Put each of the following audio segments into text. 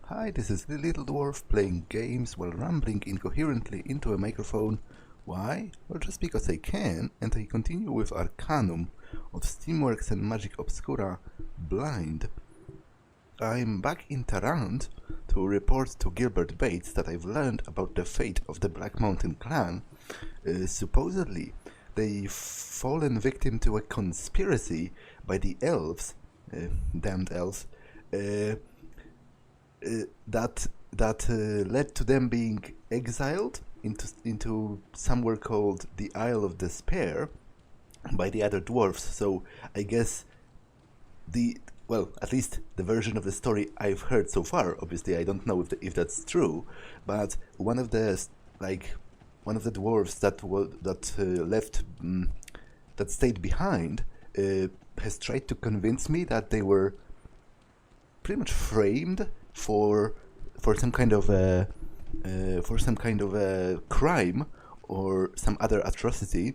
Hi, this is the little dwarf playing games while rambling incoherently into a microphone. Why? Well, just because I can, and I continue with Arcanum of Steamworks and Magick Obscura blind. I'm back in Tarant to report to Gilbert Bates that I've learned about the fate of the Black Mountain clan. Supposedly, they've fallen victim to a conspiracy by the elves, damned elves, that led to them being exiled into somewhere called the Isle of Despair by the other dwarfs. So I guess at least the version of the story I've heard so far. Obviously, I don't know if that's true, but one of the dwarves that stayed behind has tried to convince me that they were pretty much framed for some kind of a crime or some other atrocity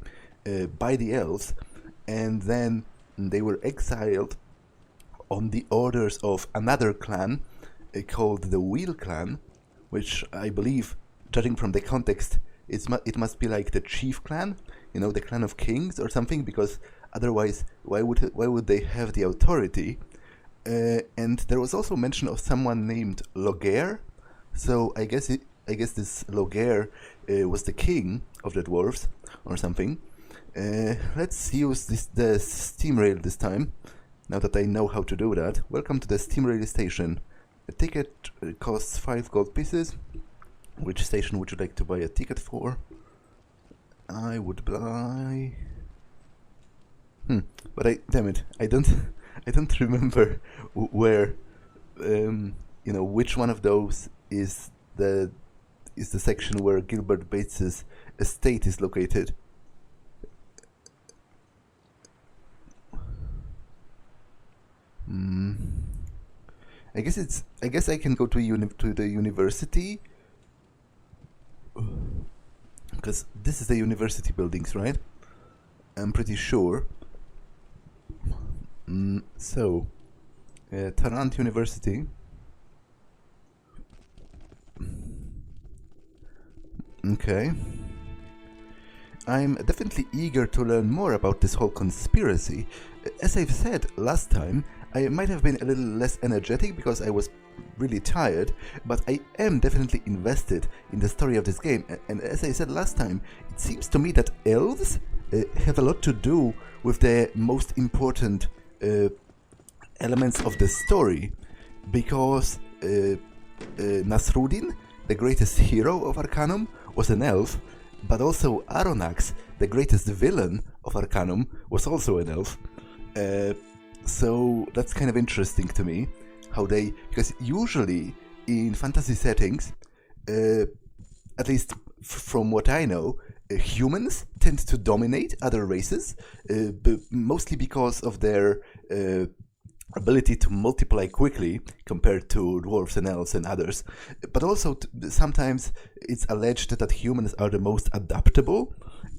by the elves, and then they were exiled on the orders of another clan called the Wheel Clan, which I believe, judging from the context, it must be like the chief clan, the clan of kings or something, because otherwise why would they have the authority? And there was also mention of someone named Loghaire, so I guess this Loghaire was the king of the dwarves or something. Let's use the steam rail this time, now that I know how to do that. Welcome to the steam rail station. A ticket costs 5 gold pieces. Which station would you like to buy a ticket for? I would buy... But damn it, I don't remember where, which one of those is the section where Gilbert Bates's estate is located. I guess I can go to the university, because this is the university buildings, right? I'm pretty sure. Tarant University. Okay. I'm definitely eager to learn more about this whole conspiracy. As I've said last time, I might have been a little less energetic because I was really tired, but I am definitely invested in the story of this game. And as I said last time, it seems to me that elves have a lot to do with the most important elements of the story, because Nasruddin, the greatest hero of Arcanum, was an elf, but also Aronax, the greatest villain of Arcanum, was also an elf. So that's kind of interesting to me, because usually in fantasy settings, at least from what I know, humans tend to dominate other races, mostly because of their ability to multiply quickly compared to dwarves and elves and others. But also sometimes it's alleged that humans are the most adaptable,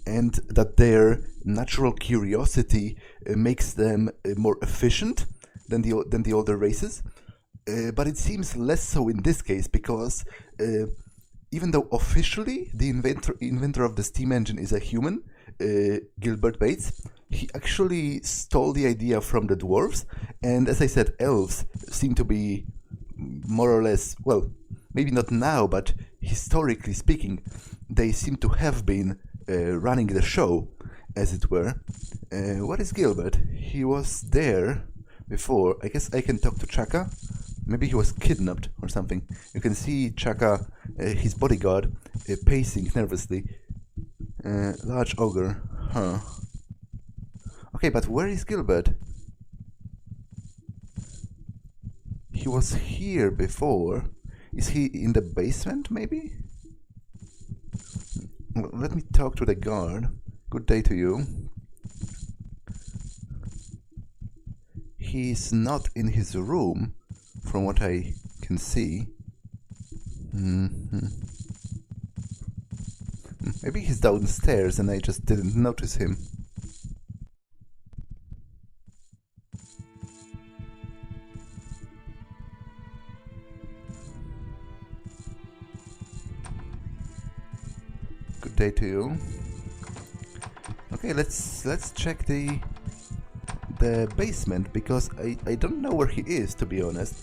and that their natural curiosity makes them more efficient than the older races. But it seems less so in this case, because even though officially the inventor of the steam engine is a human, Gilbert Bates, he actually stole the idea from the dwarves. And as I said, elves seem to be more or less, well, maybe not now, but historically speaking, they seem to have been running the show, as it were. What is Gilbert? He was there before. I guess I can talk to Chaka. Maybe he was kidnapped or something. You can see Chaka, his bodyguard, pacing nervously. Large ogre. Huh. Okay, but where is Gilbert? He was here before. Is he in the basement, maybe? Well, let me talk to the guard. Good day to you. He's not in his room, from what I can see. Maybe he's downstairs and I just didn't notice him. day to you. Okay, let's check the basement, because I don't know where he is, to be honest.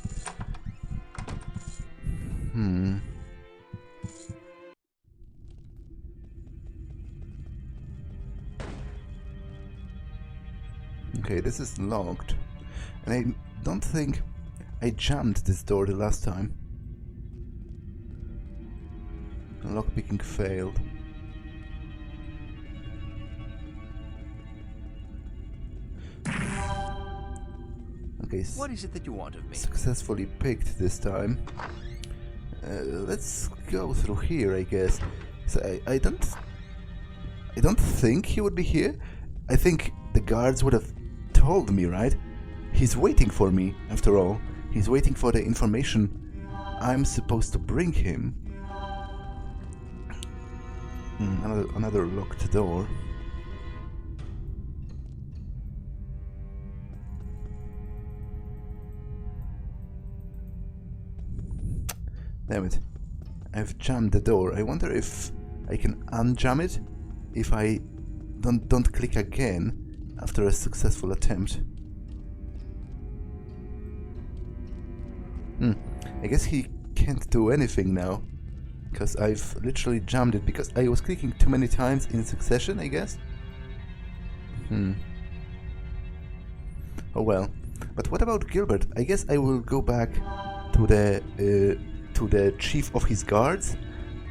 Okay, this is locked, and I don't think I jammed this door the last time. Lockpicking failed. Okay, what is it that you want of me? Successfully picked this time. Let's go through here, I guess. So I don't think he would be here. I think the guards would have told me, right? He's waiting for me, after all. He's waiting for the information I'm supposed to bring him. Another locked door. Damn it. I've jammed the door. I wonder if I can unjam it if I don't click again after a successful attempt. I guess he can't do anything now, because I've literally jammed it because I was clicking too many times in succession, I guess. Oh well. But what about Gilbert? I guess I will go back to the chief of his guards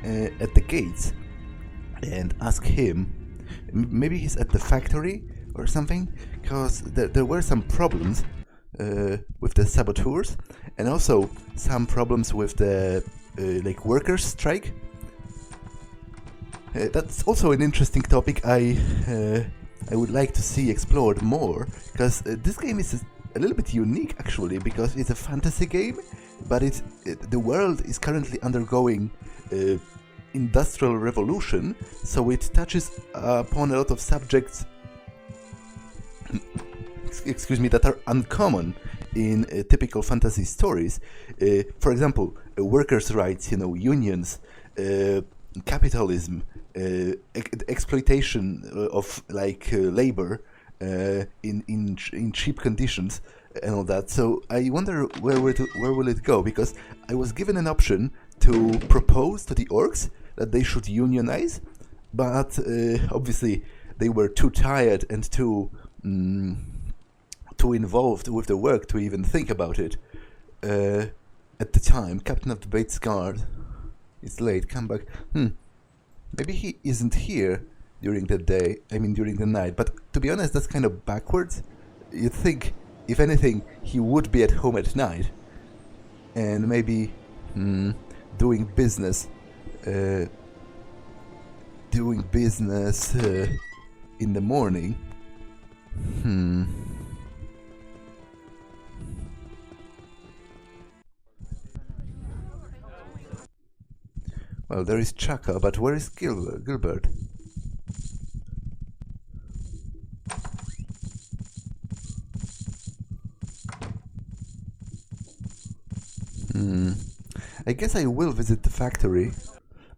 at the gates and ask him. Maybe he's at the factory or something, because there were some problems with the saboteurs, and also some problems with the like workers' strike. That's also an interesting topic I would like to see explored more, because this game is a little bit unique actually, because it's a fantasy game, but the world is currently undergoing industrial revolution, so it touches upon a lot of subjects excuse me, that are uncommon in typical fantasy stories. For example, workers' rights, unions, capitalism, exploitation of labor in cheap conditions and all that. So I wonder where will it go, because I was given an option to propose to the orcs that they should unionize, but obviously they were too tired and too involved with the work to even think about it. At the time, Captain of the Bates Guard is late, come back. Maybe he isn't here during the day, during the night, but to be honest, that's kind of backwards. You'd think, if anything, he would be at home at night, and maybe doing business in the morning. Well, there is Chaka, but where is Gilbert? I guess I will visit the factory,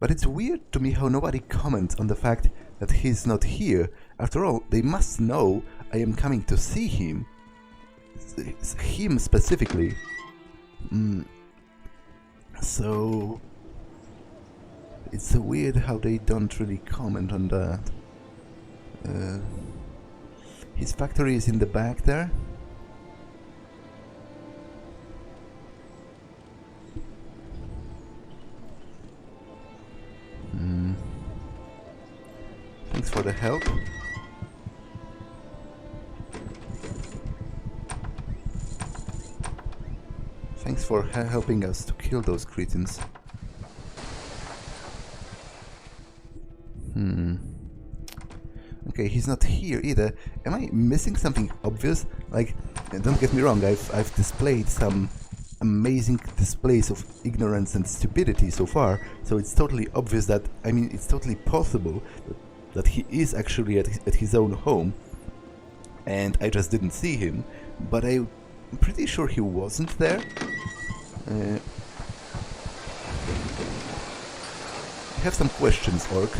but it's weird to me how nobody comments on the fact that he's not here. After all, they must know I am coming to see him. Him specifically. So it's weird how they don't really comment on that. His factory is in the back there. Thanks for the help. Thanks for helping us to kill those cretins. Okay, he's not here either. Am I missing something obvious? Don't get me wrong, I've displayed some amazing displays of ignorance and stupidity so far, so it's totally obvious that, it's totally possible that he is actually at his own home, and I just didn't see him, but I'm pretty sure he wasn't there. I have some questions, Orc.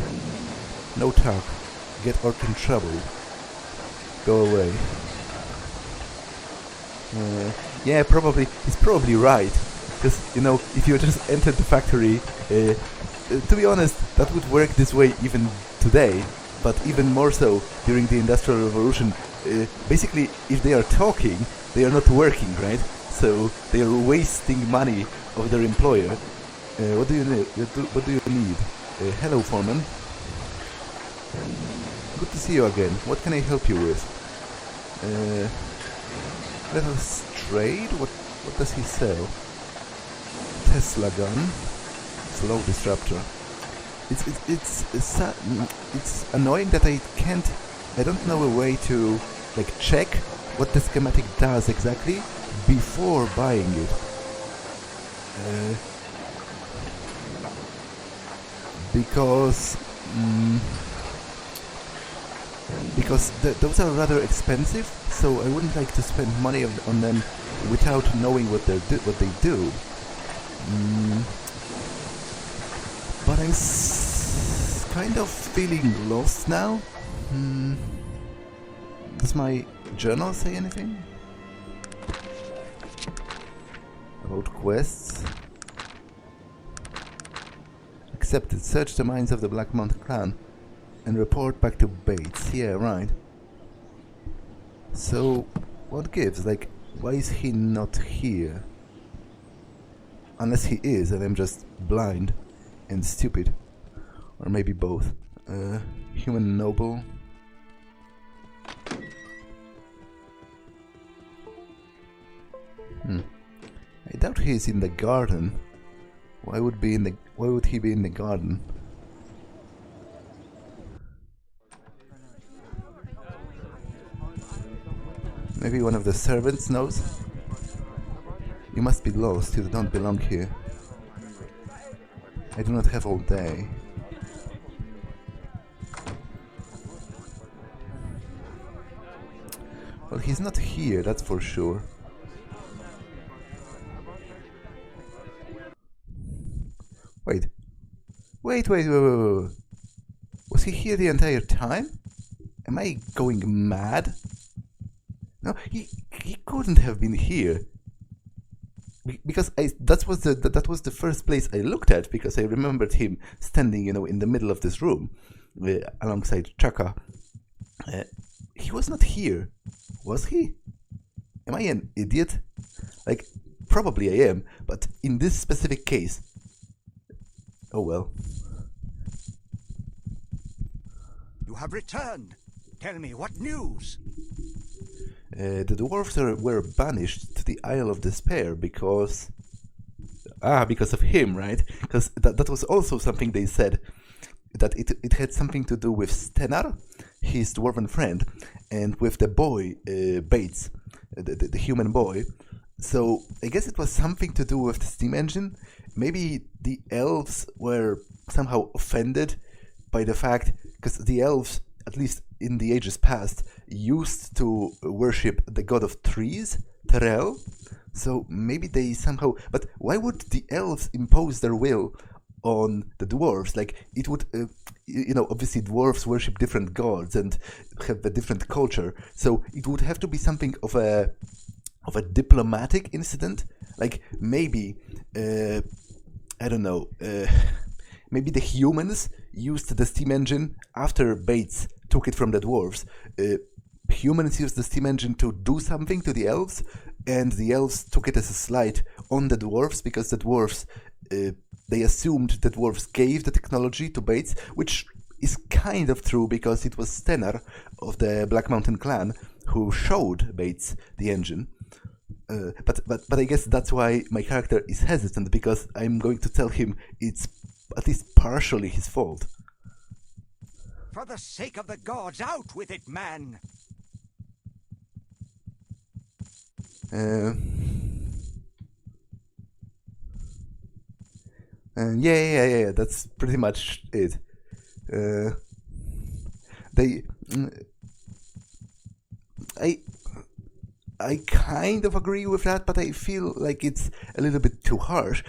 No talk. Get orc in trouble. Go away. Yeah, probably. He's probably right. Because, you know, if you just entered the factory, to be honest, that would work this way even today, but even more so during the Industrial Revolution. Basically, if they are talking, they are not working, right? So they are wasting money of their employer. What do you need? What do you need? Hello, foreman. Good to see you again. What can I help you with? Let us trade. What does he sell? Tesla gun. Slow disruptor. It's annoying that I don't know a way to like check what the schematic does exactly before buying it. Because those are rather expensive, so I wouldn't like to spend money on them without knowing what they do. But I'm kind of feeling lost now. Does my journal say anything about quests? Accepted. Search the mines of the Black Mountain clan and report back to Bates. Yeah, right. So, what gives? Like, why is he not here? Unless he is, and I'm just blind and stupid. Or maybe both. Human noble. I doubt he's in the garden. Why would he be in the garden? Maybe one of the servants knows? You must be lost, you don't belong here. I do not have all day. Well, he's not here, that's for sure. Wait. Was he here the entire time? Am I going mad? No, he couldn't have been here. Because that was the first place I looked at, because I remembered him standing, you know, in the middle of this room alongside Chaka. He was not here, was he? Am I an idiot? Like, probably I am, but in this specific case, oh well. You have returned. Tell me, what news? The dwarves were banished to the Isle of Despair because of him, right? Because that was also something they said, that it had something to do with Stenar, his dwarven friend, and with the boy Bates, the human boy. So I guess it was something to do with the steam engine. Maybe the elves were somehow offended by the fact, because the elves, at least in the ages past, used to worship the god of trees, Terrell. So maybe they somehow... But why would the elves impose their will on the dwarves? Like, it would... you know, obviously dwarves worship different gods and have a different culture. So it would have to be something of a diplomatic incident. Like, maybe... I don't know... maybe the humans used the steam engine after Bates took it from the dwarves. Humans used the steam engine to do something to the elves, and the elves took it as a slight on the dwarves, because the dwarves, they assumed the dwarves gave the technology to Bates, which is kind of true, because it was Stenar of the Black Mountain clan who showed Bates the engine. But I guess that's why my character is hesitant, because I'm going to tell him it's at least partially his fault. For the sake of the gods, out with it, man! Yeah, that's pretty much it. I kind of agree with that, but I feel like it's a little bit too harsh.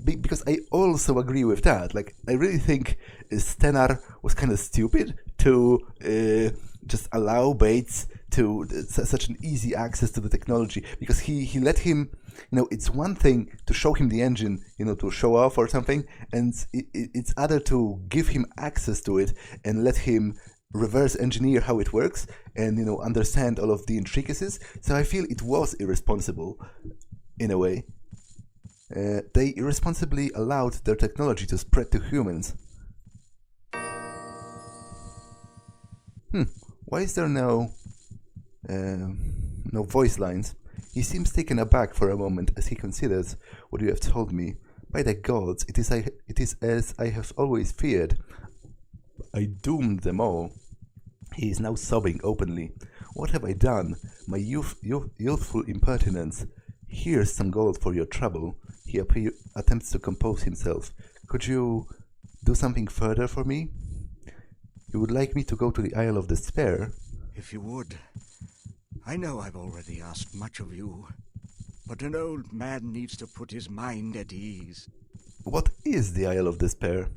because I also agree with that. Like, I really think Stenar was kind of stupid to just allow Bates to such an easy access to the technology, because he let him, it's one thing to show him the engine, to show off or something, and it's other to give him access to it and let him reverse engineer how it works and, understand all of the intricacies. So I feel it was irresponsible in a way. They irresponsibly allowed their technology to spread to humans. Why is there no voice lines? He seems taken aback for a moment as he considers what you have told me. By the gods, it is as I have always feared. I doomed them all. He is now sobbing openly. What have I done? My youthful impertinence. Here's some gold for your trouble. He attempts to compose himself. Could you do something further for me? You would like me to go to the Isle of Despair? If you would. I know I've already asked much of you, but an old man needs to put his mind at ease. What is the Isle of Despair?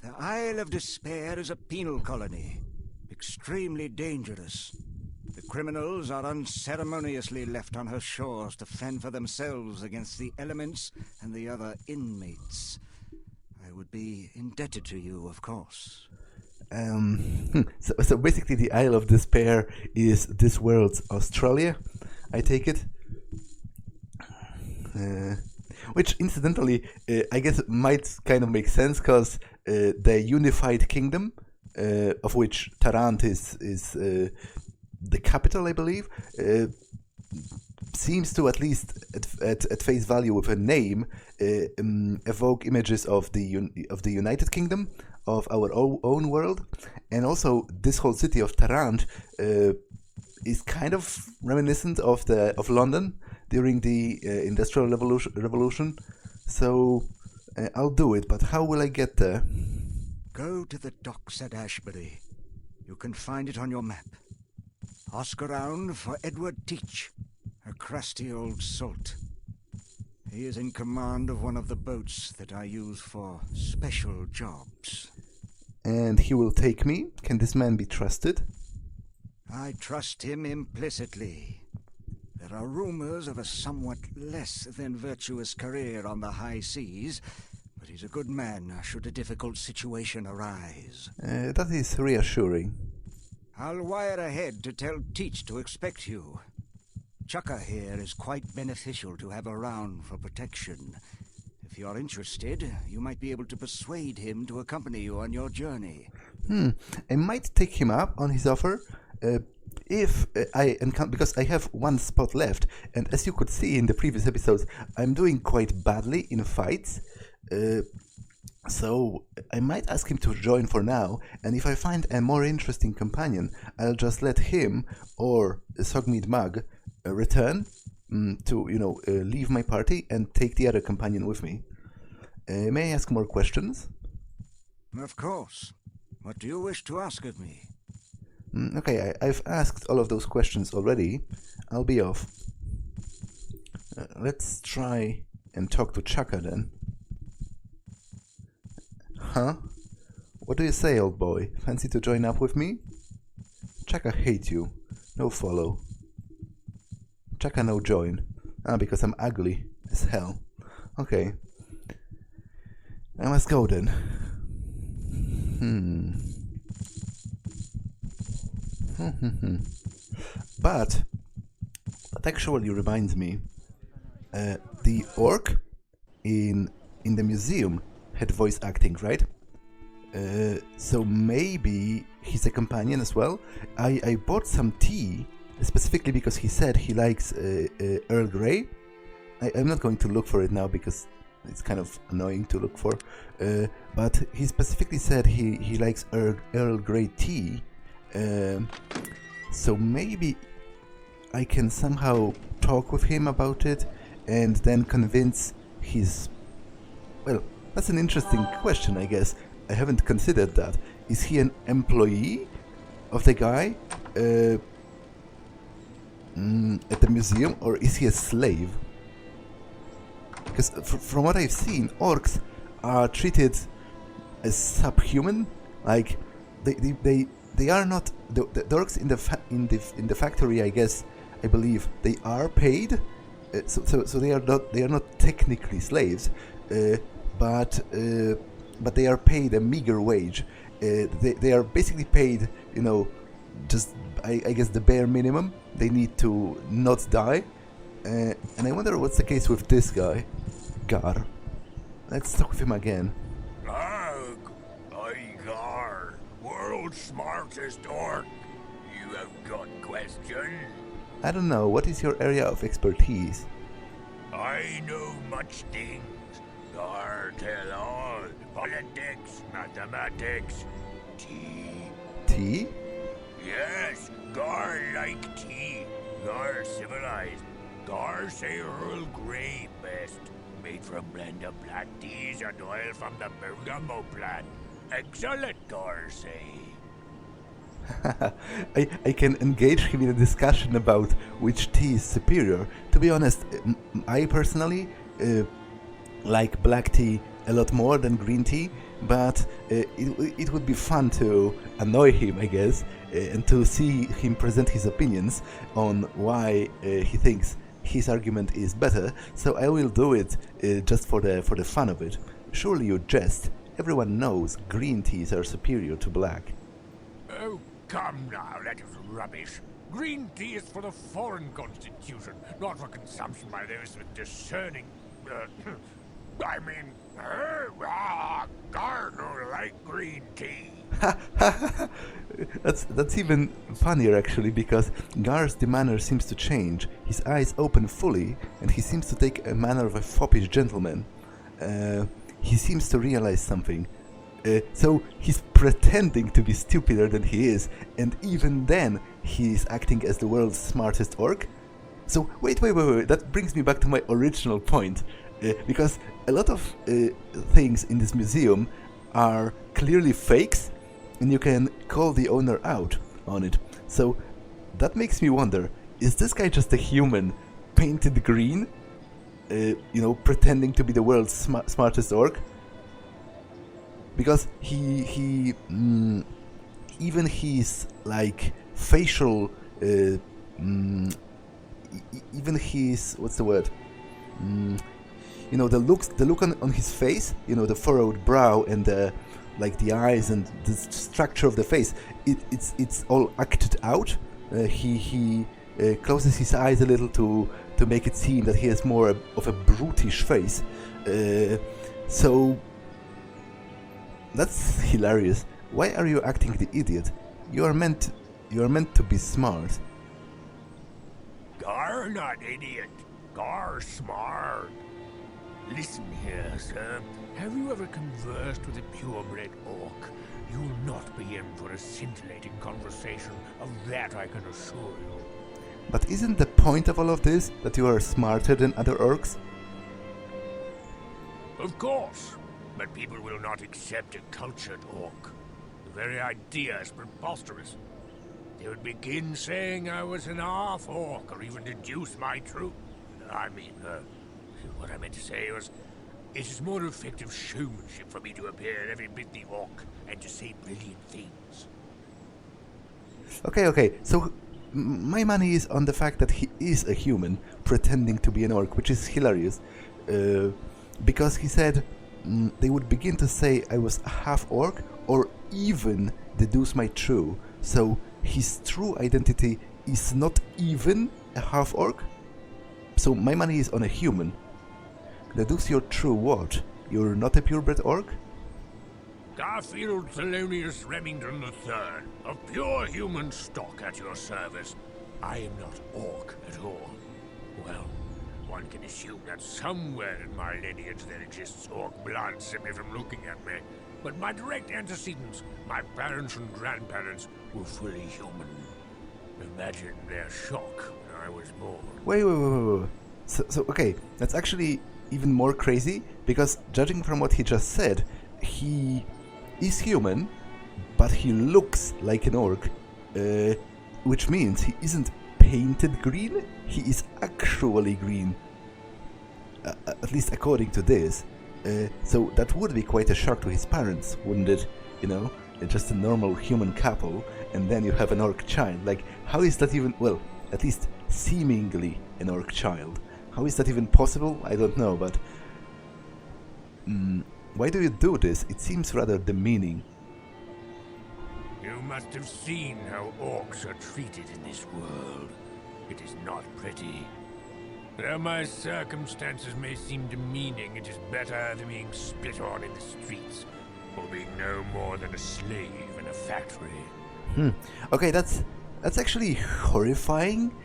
The Isle of Despair is a penal colony, extremely dangerous. The criminals are unceremoniously left on her shores to fend for themselves against the elements and the other inmates. I would be indebted to you, of course. So basically the Isle of Despair is this world's Australia, I take it? Which, incidentally, I guess might kind of make sense, because the unified kingdom, of which Tarant is the capital, I believe, seems to, at least at face value with a name, evoke images of the United Kingdom, of our own world. And also this whole city of Tarant is kind of reminiscent of London during the Industrial Revolution. So I'll do it, but how will I get there? Go to the docks at Ashbury. You can find it on your map. Ask around for Edward Teach, a crusty old salt. He is in command of one of the boats that I use for special jobs. And he will take me? Can this man be trusted? I trust him implicitly. There are rumors of a somewhat less than virtuous career on the high seas, but he's a good man should a difficult situation arise. That is reassuring. I'll wire ahead to tell Teach to expect you. Chukka here is quite beneficial to have around for protection. If you're interested, you might be able to persuade him to accompany you on your journey. I might take him up on his offer, because I have one spot left, and as you could see in the previous episodes, I'm doing quite badly in fights. So I might ask him to join for now, and if I find a more interesting companion, I'll just let him or Sogmead Mug return to, leave my party and take the other companion with me. May I ask more questions? Of course. What do you wish to ask of me? Okay, I've asked all of those questions already. I'll be off. Let's try and talk to Chukka then. Huh? What do you say, old boy? Fancy to join up with me? Chukka hate you. No follow. Chukka no join. Because I'm ugly as hell. Okay. I must go then. But that actually reminds me, the orc in the museum had voice acting, right? So maybe he's a companion as well. I bought some tea specifically because he said he likes Earl Grey. I'm not going to look for it now because it's kind of annoying to look for, but he specifically said he likes Earl Grey tea. So maybe I can somehow talk with him about it and then convince his... Well, that's an interesting question, I guess. I haven't considered that. Is he an employee of the guy at the museum, or is he a slave? Because from what I've seen, orcs are treated as subhuman. Like they are not the orcs in the factory. I guess, I believe they are paid. So they are not technically slaves, but they are paid a meager wage. They are basically paid, just I guess the bare minimum. They need to not die, and I wonder what's the case with this guy, Gar. Let's talk with him again. Ugh, Gar, world's smartest orc. You have got question? I don't know. What is your area of expertise? I know much things. Gar tell all. Politics, mathematics, tea. Tea? Yes, Gar like tea. Gar civilized. Gar say Earl Grey best. Made from blend of black teas and oil from the bergamot plant. Excellent, Gar say. I can engage him in a discussion about which tea is superior. To be honest, I personally like black tea a lot more than green tea, but it would be fun to annoy him, I guess, and to see him present his opinions on why he thinks his argument is better. So I will do it just for the fun of it. Surely you jest. Everyone knows green teas are superior to black. Oh, come now, that is rubbish. Green tea is for the foreign constitution, not for consumption by those with discerning... Gar don't like green tea. That's even funnier, actually, because Gar's demeanor seems to change. His eyes open fully, and he seems to take a manner of a foppish gentleman. He seems to realize something. So he's pretending to be stupider than he is, and even then he's acting as the world's smartest orc? So wait, that brings me back to my original point. Because a lot of things in this museum are clearly fakes, and you can call the owner out on it. So that makes me wonder, is this guy just a human painted green? Pretending to be the world's smartest orc? Because he even his like facial, even his, what's the word? The look on his face, the furrowed brow and the eyes and the structure of the face, it's all acted out. He closes his eyes a little to make it seem that he has more of a brutish face. So that's hilarious. Why are you acting the idiot? You are meant to be smart. Gar not idiot. Gar smart. Listen here, sir. Have you ever conversed with a purebred orc? You'll not be in for a scintillating conversation. Of that I can assure you. But isn't the point of all of this that you are smarter than other orcs? Of course. But people will not accept a cultured orc. The very idea is preposterous. They would begin saying I was an half-orc, or even deduce my truth. What I meant to say was, it is more effective showmanship for me to appear every bit the orc and to say brilliant things. Okay, so my money is on the fact that he is a human pretending to be an orc, which is hilarious. Because he said they would begin to say I was a half-orc, or even deduce my true. So his true identity is not even a half-orc? So my money is on a human. Deduce your true what? You're not a purebred orc? Garfield Thelonious Remington III, of pure human stock at your service. I am not orc at all. Well, one can assume that somewhere in my lineage there exists orc blood simply from looking at me. But my direct antecedents, my parents and grandparents, were fully human. Imagine their shock when I was born. Wait. So okay, that's actually even more crazy, because judging from what he just said, he is human, but he looks like an orc, which means he isn't painted green, he is actually green. at least according to this. So that would be quite a shock to his parents, wouldn't it? You know, just a normal human couple, and then you have an orc child. Like, how is that even, well, at least seemingly an orc child? How is that even possible? I don't know, but why do you do this? It seems rather demeaning. You must have seen how orcs are treated in this world. It is not pretty. Though my circumstances may seem demeaning, it is better than being spit on in the streets, or being no more than a slave in a factory. Okay, that's actually horrifying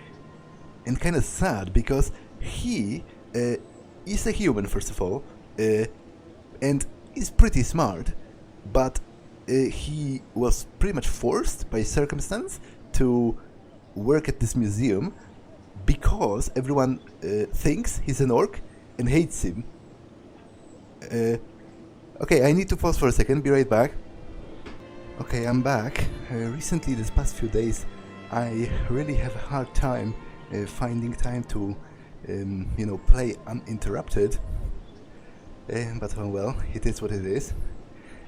and kind of sad, because he is a human, first of all, and is pretty smart, but he was pretty much forced by circumstance to work at this museum because everyone thinks he's an orc and hates him. Okay, I need to pause for a second, be right back. Okay, I'm back. Recently, this past few days, I really have a hard time finding time to, play uninterrupted. But well, it is what it is.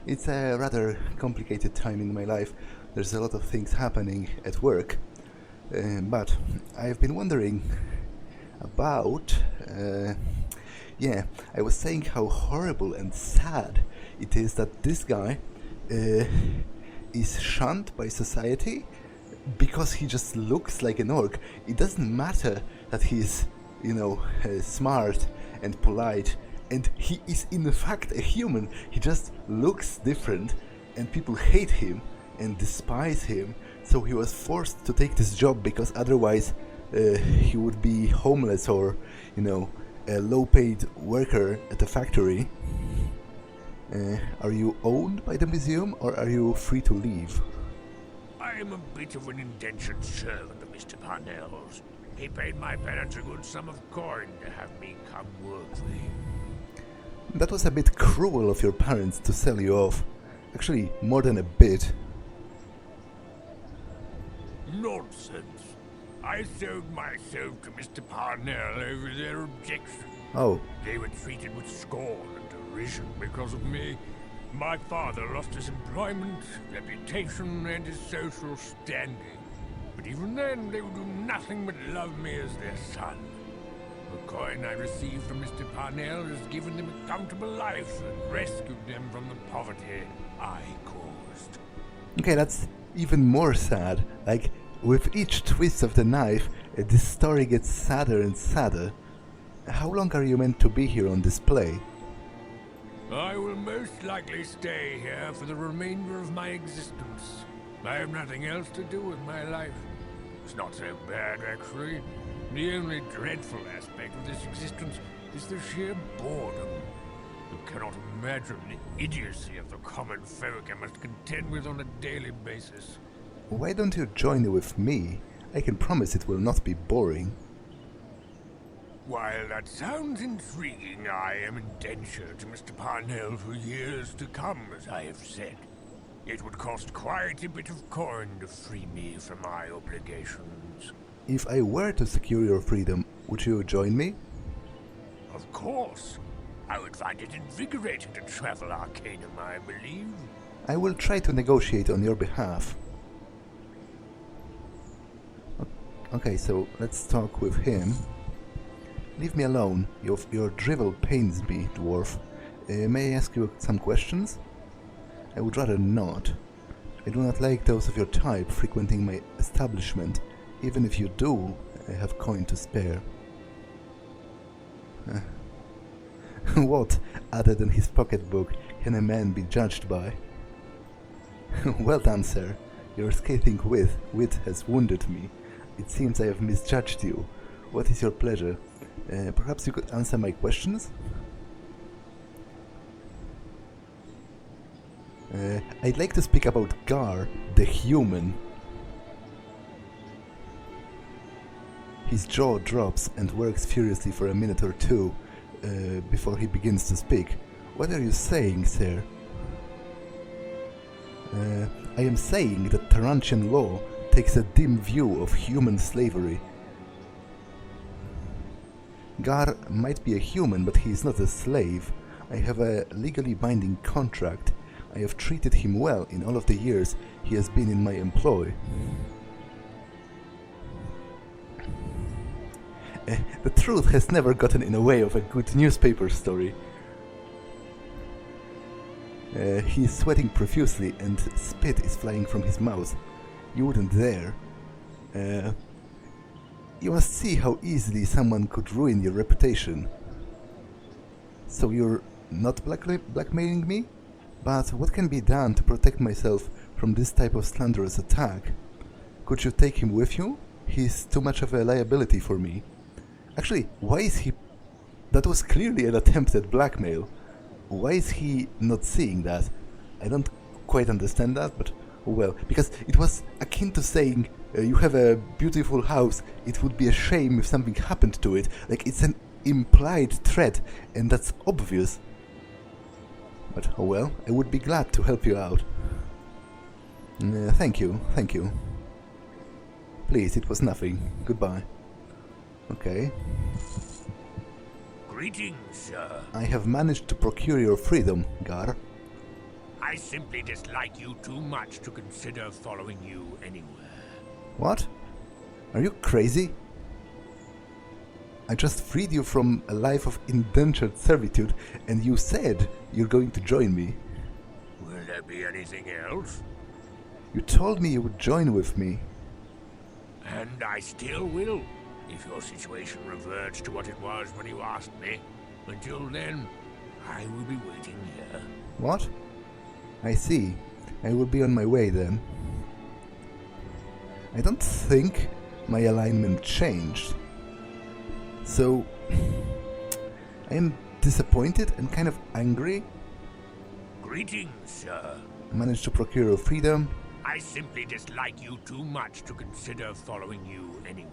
It's a rather complicated time in my life. There's a lot of things happening at work. But I've been wondering about... I was saying how horrible and sad it is that this guy is shunned by society because he just looks like an orc. It doesn't matter that he's, smart and polite, and he is in fact a human. He just looks different, and people hate him and despise him. So he was forced to take this job because otherwise he would be homeless or, a low-paid worker at a factory. Are you owned by the museum, or are you free to leave? I am a bit of an indentured servant of Mr. Parnell's. He paid my parents a good sum of coin to have me come work for him. That was a bit cruel of your parents to sell you off. Actually, more than a bit. Nonsense. I sold myself to Mr. Parnell over their objection. Oh. They were treated with scorn and derision because of me. My father lost his employment, reputation, and his social standing. But even then, they would do nothing but love me as their son. The coin I received from Mr. Parnell has given them a comfortable life and rescued them from the poverty I caused. Okay, that's even more sad. Like, with each twist of the knife, this story gets sadder and sadder. How long are you meant to be here on display? I will most likely stay here for the remainder of my existence. I have nothing else to do with my life. It's not so bad, actually. The only dreadful aspect of this existence is the sheer boredom. You cannot imagine the idiocy of the common folk I must contend with on a daily basis. Why don't you join with me? I can promise it will not be boring. While that sounds intriguing, I am indentured to Mr. Parnell for years to come, as I have said. It would cost quite a bit of coin to free me from my obligations. If I were to secure your freedom, would you join me? Of course. I would find it invigorating to travel Arcanum, I believe. I will try to negotiate on your behalf. Okay, so let's talk with him. Leave me alone. Your drivel pains me, dwarf. May I ask you some questions? I would rather not. I do not like those of your type frequenting my establishment. Even if you do, I have coin to spare. What, other than his pocketbook, can a man be judged by? Well done, sir. Your scathing wit has wounded me. It seems I have misjudged you. What is your pleasure? Perhaps you could answer my questions? I'd like to speak about Gar, the human. His jaw drops and works furiously for a minute or two before he begins to speak. What are you saying, sir? I am saying that Tarantian law takes a dim view of human slavery. Gar might be a human, but he is not a slave. I have a legally binding contract. I have treated him well in all of the years he has been in my employ. The truth has never gotten in the way of a good newspaper story. He is sweating profusely and spit is flying from his mouth. You wouldn't dare. You must see how easily someone could ruin your reputation. So you're not blackmailing me? But what can be done to protect myself from this type of slanderous attack? Could you take him with you? He's too much of a liability for me. Actually, why is he... That was clearly an attempt at blackmail. Why is he not seeing that? I don't quite understand that, but well, because it was akin to saying, you have a beautiful house, it would be a shame if something happened to it. Like, it's an implied threat, and that's obvious. But, oh well, I would be glad to help you out. Thank you, thank you. Please, it was nothing. Goodbye. Okay. Greetings, sir. I have managed to procure your freedom, Gar. I simply dislike you too much to consider following you anywhere. What? Are you crazy? I just freed you from a life of indentured servitude, and you said you're going to join me. Will there be anything else? You told me you would join with me. And I still will, if your situation reverts to what it was when you asked me. Until then, I will be waiting here. What? I see. I will be on my way then. I don't think my alignment changed. So, I am disappointed and kind of angry. Greetings, sir. I managed to procure your freedom. I simply dislike you too much to consider following you anywhere.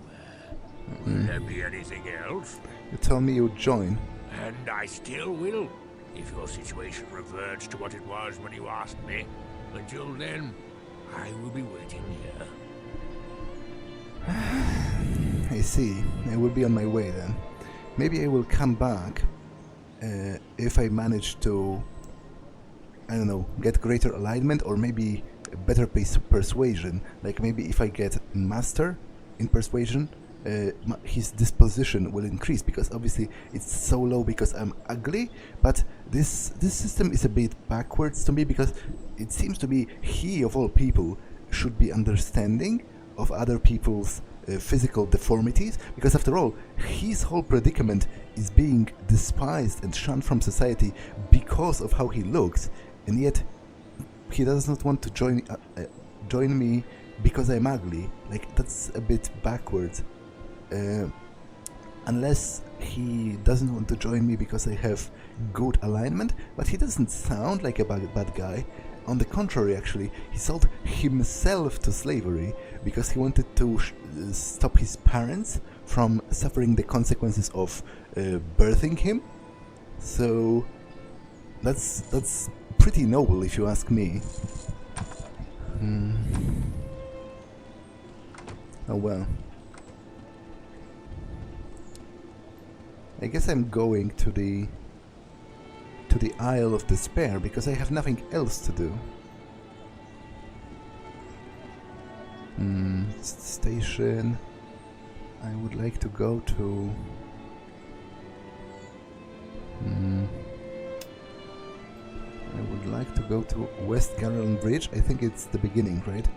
Will there be anything else? You told me you would join. And I still will, if your situation reverts to what it was when you asked me. Until then, I will be waiting here. I see. I will be on my way then. Maybe I will come back if I manage to, I don't know, get greater alignment or maybe a better persuasion. Like maybe if I get master in persuasion, his disposition will increase, because obviously it's so low because I'm ugly. But this system is a bit backwards to me, because it seems to be he of all people should be understanding of other people's physical deformities, because after all, his whole predicament is being despised and shunned from society because of how he looks, and yet he does not want to join me because I'm ugly. Like, that's a bit backwards. Unless he doesn't want to join me because I have good alignment, but he doesn't sound like a bad guy. On the contrary, actually, he sold himself to slavery because he wanted to stop his parents from suffering the consequences of birthing him. So that's pretty noble, if you ask me. Oh well. I guess I'm going to the Isle of Despair because I have nothing else to do. Station. I would like to go to... I would like to go to West Garland Bridge. I think it's the beginning, right?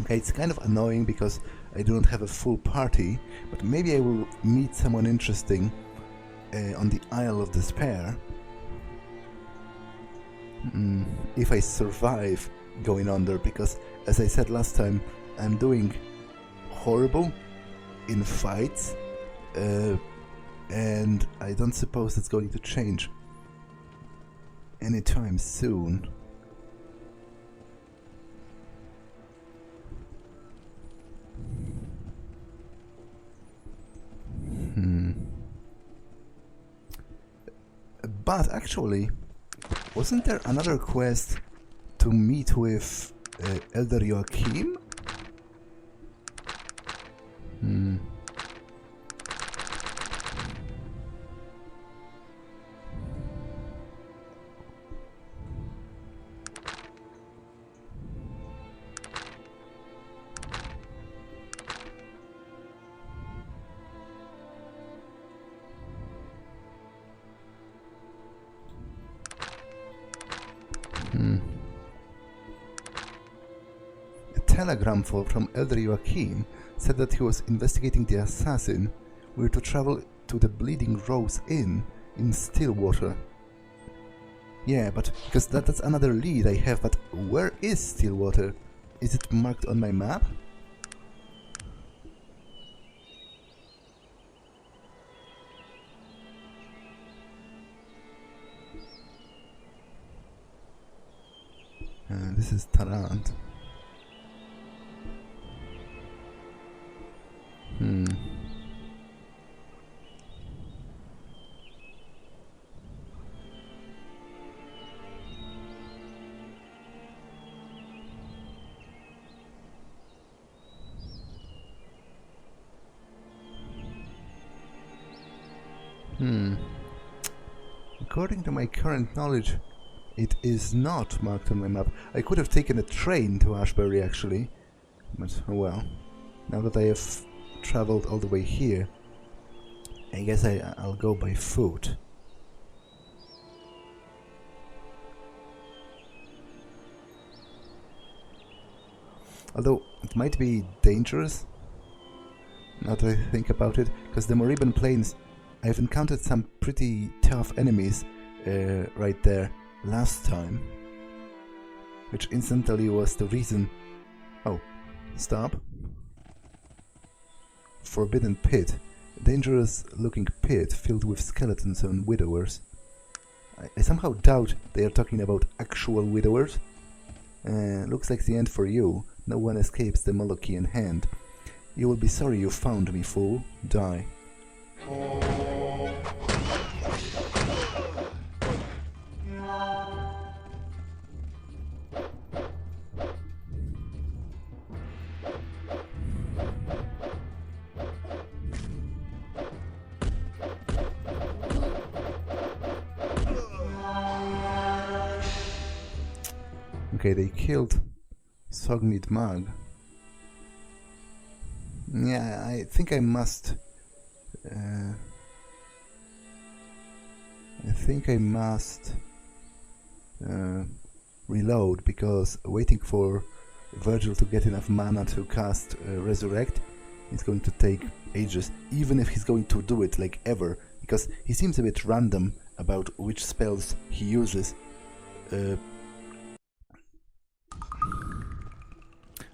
Okay, it's kind of annoying because I do not have a full party, but maybe I will meet someone interesting on the Isle of Despair. If I survive going under, because as I said last time, I'm doing horrible in fights, and I don't suppose it's going to change anytime soon. But actually, wasn't there another quest to meet with Elder Joachim? A telegram from Elder Joachim said that he was investigating the assassin. We were to travel to the Bleeding Rose Inn in Stillwater. Yeah, but because that's another lead I have, but where is Stillwater? Is it marked on my map? This is Tarant. According to my current knowledge, it is not marked on my map. I could have taken a train to Ashbury actually, but oh well. Now that I have traveled all the way here, I guess I'll go by foot. Although it might be dangerous, now that I think about it, because the Moribund Plains, I've encountered some pretty tough enemies right there last time, which incidentally was the reason... Oh, stop. Forbidden Pit. A dangerous looking pit filled with skeletons and widowers. I somehow doubt they are talking about actual widowers. Looks like the end for you. No one escapes the Molochian hand. You will be sorry you found me, fool. Die. Okay, they killed Sogmeat Mug. Yeah, I think I must... reload, because waiting for Virgil to get enough mana to cast Resurrect is going to take ages, even if he's going to do it like ever, because he seems a bit random about which spells he uses.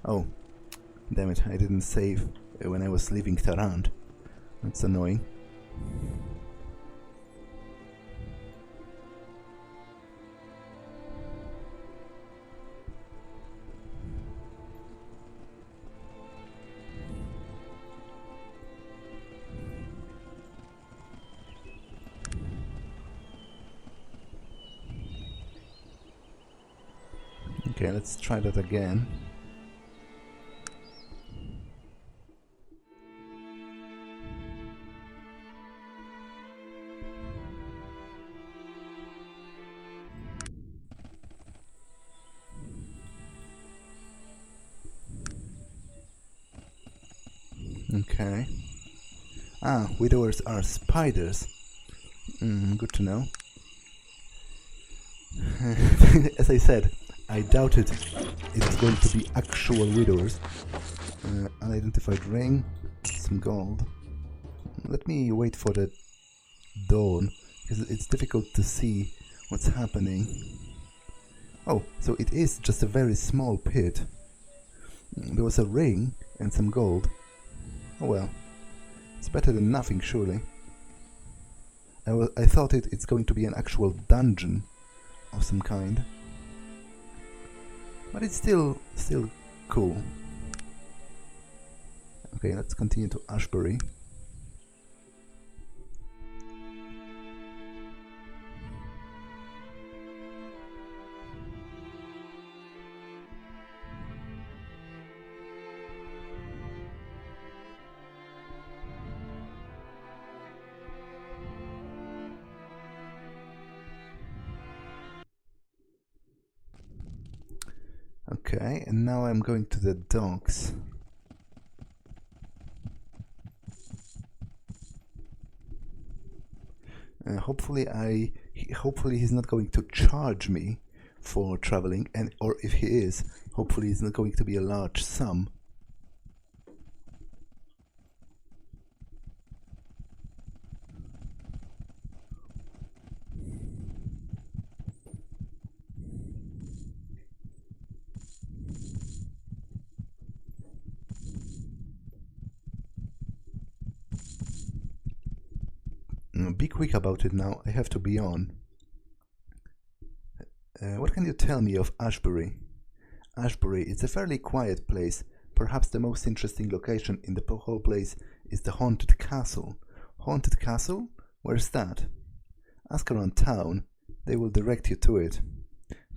Oh, damn it, I didn't save when I was leaving Tarant. That's annoying. Okay, let's try that again. Okay. Ah, widowers are spiders. Good to know. As I said, I doubted it was going to be actual widowers. Unidentified ring, some gold. Let me wait for the dawn, because it's difficult to see what's happening. Oh, so it is just a very small pit. There was a ring and some gold. Oh well, it's better than nothing, surely. I thought it's going to be an actual dungeon of some kind, but it's still cool. Okay, let's continue to Ashbury. Okay, and now I'm going to the docks. Hopefully he's not going to charge me for traveling, and or if he is, hopefully it's not going to be a large sum. Be quick about it now, I have to be on. What can you tell me of Ashbury? Ashbury is a fairly quiet place. Perhaps the most interesting location in the whole place is the haunted castle. Haunted castle? Where's that? Ask around town, they will direct you to it.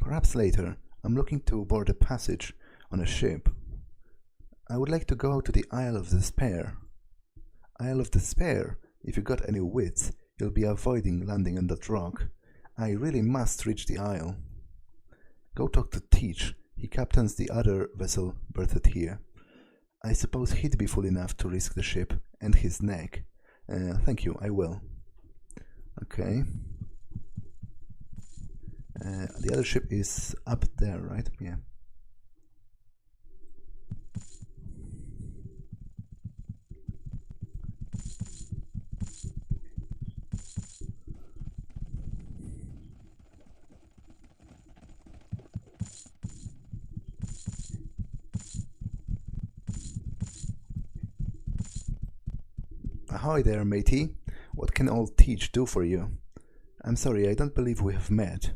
Perhaps later. I'm looking to board a passage on a ship. I would like to go to the Isle of Despair. Isle of Despair? If you got any wits, you'll be avoiding landing on that rock. I really must reach the isle. Go talk to Teach. He captains the other vessel berthed here. I suppose he'd be fool enough to risk the ship and his neck. Thank you, I will. Okay. The other ship is up there, right? Yeah. Ahoy there, matey. What can old Teach do for you? I'm sorry, I don't believe we have met.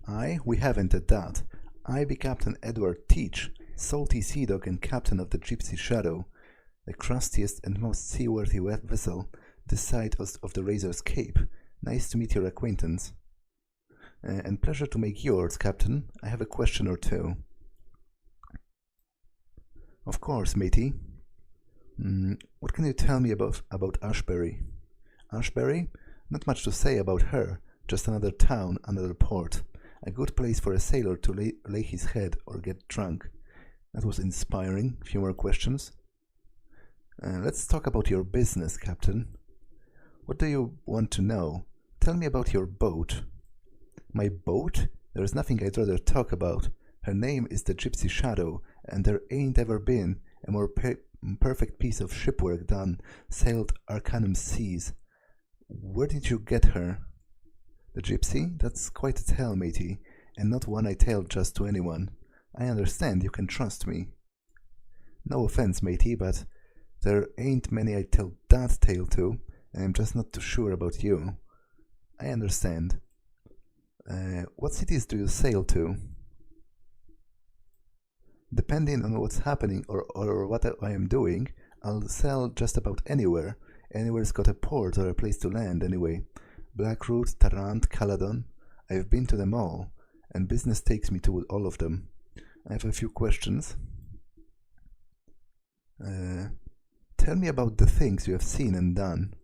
Aye, we haven't at that. I be Captain Edward Teach, salty sea dog and captain of the Gypsy Shadow, the crustiest and most seaworthy vessel this side of the Razor's Cape. Nice to meet your acquaintance. And pleasure to make yours, Captain. I have a question or two. Of course, matey. What can you tell me about Ashbury? Ashbury? Not much to say about her, just another town, another port. A good place for a sailor to lay his head or get drunk. That was inspiring. Few more questions. Let's talk about your business, Captain. What do you want to know? Tell me about your boat. My boat? There's nothing I'd rather talk about. Her name is the Gypsy Shadow, and there ain't ever been a more perfect piece of shipwork done, sailed Arcanum seas. Where did you get her? The gypsy? That's quite a tale, matey, and not one I tell just to anyone. I understand, you can trust me. No offense, matey, but there ain't many I tell that tale to, and I'm just not too sure about you. I understand. What cities do you sail to? Depending on what's happening or what I am doing, I'll sail just about anywhere. Anywhere's got a port or a place to land anyway. Blackroot, Tarrant, Caladon. I've been to them all, and business takes me to all of them. I have a few questions. Tell me about the things you have seen and done.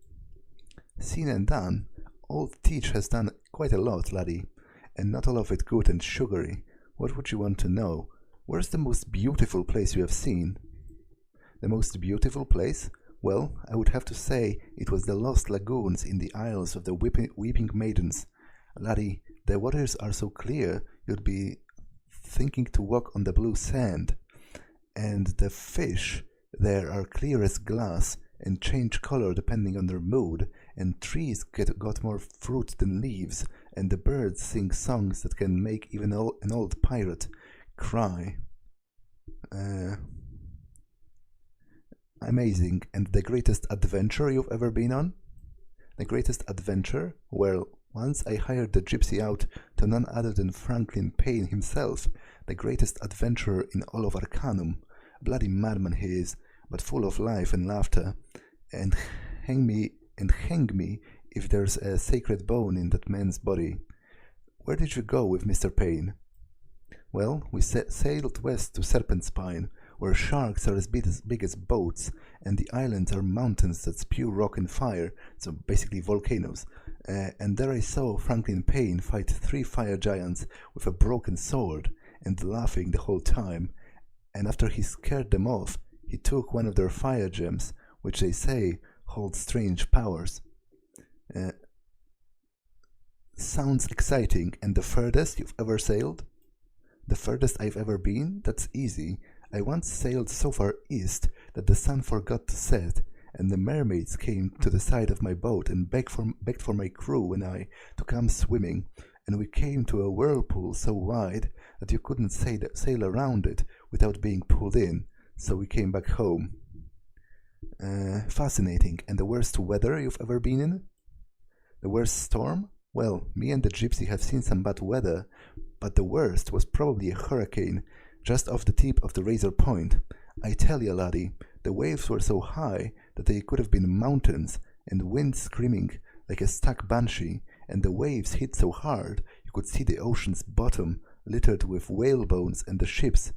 Seen and done? Old Teach has done quite a lot, laddie, and not all of it good and sugary. What would you want to know? Where's the most beautiful place you have seen? The most beautiful place? Well, I would have to say it was the Lost Lagoons in the Isles of the Weeping Maidens. Laddie, the waters are so clear you'd be thinking to walk on the blue sand. And the fish there are clear as glass and change color depending on their mood, and trees got more fruit than leaves, and the birds sing songs that can make even an old pirate cry. Amazing. And the greatest adventure you've ever been on? The greatest adventure? Well, once I hired the gypsy out to none other than Franklin Payne himself, the greatest adventurer in all of Arcanum. Bloody madman he is, but full of life and laughter. And hang me if there's a sacred bone in that man's body. Where did you go with Mr. Payne? Well, we sailed west to Serpent Spine, where sharks are as big as boats, and the islands are mountains that spew rock and fire, so basically volcanoes. And there I saw Franklin Payne fight 3 fire giants with a broken sword, and laughing the whole time, and after he scared them off, he took one of their fire gems, which they say hold strange powers. Sounds exciting. And the furthest you've ever sailed? The furthest I've ever been? That's easy. I once sailed so far east that the sun forgot to set, and the mermaids came to the side of my boat and begged for my crew and I to come swimming, and we came to a whirlpool so wide that you couldn't sail around it without being pulled in, so we came back home. Fascinating. And the worst weather you've ever been in? The worst storm? Well, me and the gypsy have seen some bad weather, but the worst was probably a hurricane, just off the tip of the Razor Point. I tell you, laddie, the waves were so high that they could have been mountains, and wind screaming like a stuck banshee, and the waves hit so hard you could see the ocean's bottom littered with whale bones and the ships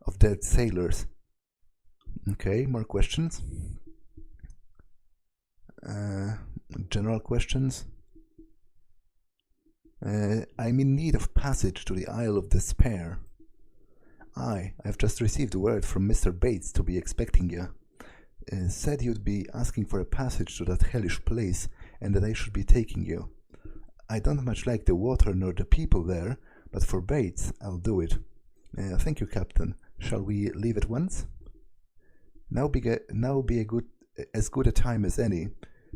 of dead sailors. Okay, more questions? General questions? I'm in need of passage to the Isle of Despair. I've just received word from Mr. Bates to be expecting you. Said you'd be asking for a passage to that hellish place, and that I should be taking you. I don't much like the water nor the people there, but for Bates, I'll do it. Thank you, Captain. Shall we leave at once? Now be as good a time as any.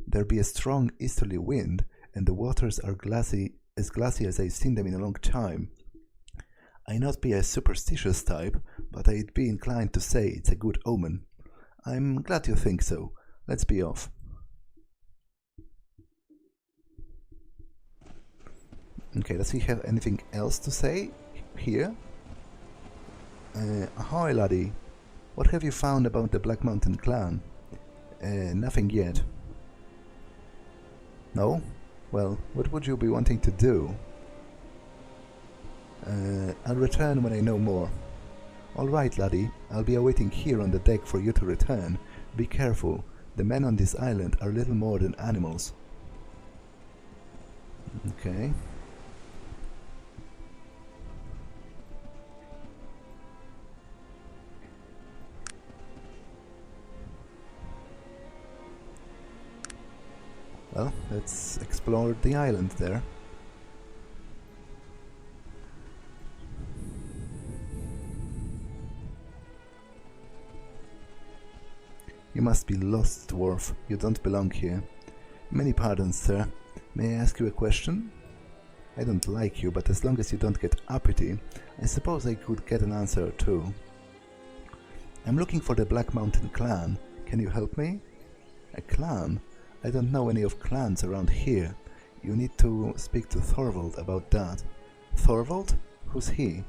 There be a strong easterly wind, and the waters are as glassy as I've seen them in a long time. I not be a superstitious type, but I'd be inclined to say it's a good omen. I'm glad you think so. Let's be off. Okay, does he have anything else to say here? Ahoy, laddie. What have you found about the Black Mountain clan? Nothing yet. No? Well, what would you be wanting to do? I'll return when I know more. All right, laddie. I'll be awaiting here on the deck for you to return. Be careful. The men on this island are little more than animals. Okay. Well, let's explore the island there. You must be lost, dwarf. You don't belong here. Many pardons, sir. May I ask you a question? I don't like you, but as long as you don't get uppity, I suppose I could get an answer or two. I'm looking for the Black Mountain clan. Can you help me? A clan? I don't know any of clans around here. You need to speak to Thorvald about that. Thorvald? Who's he?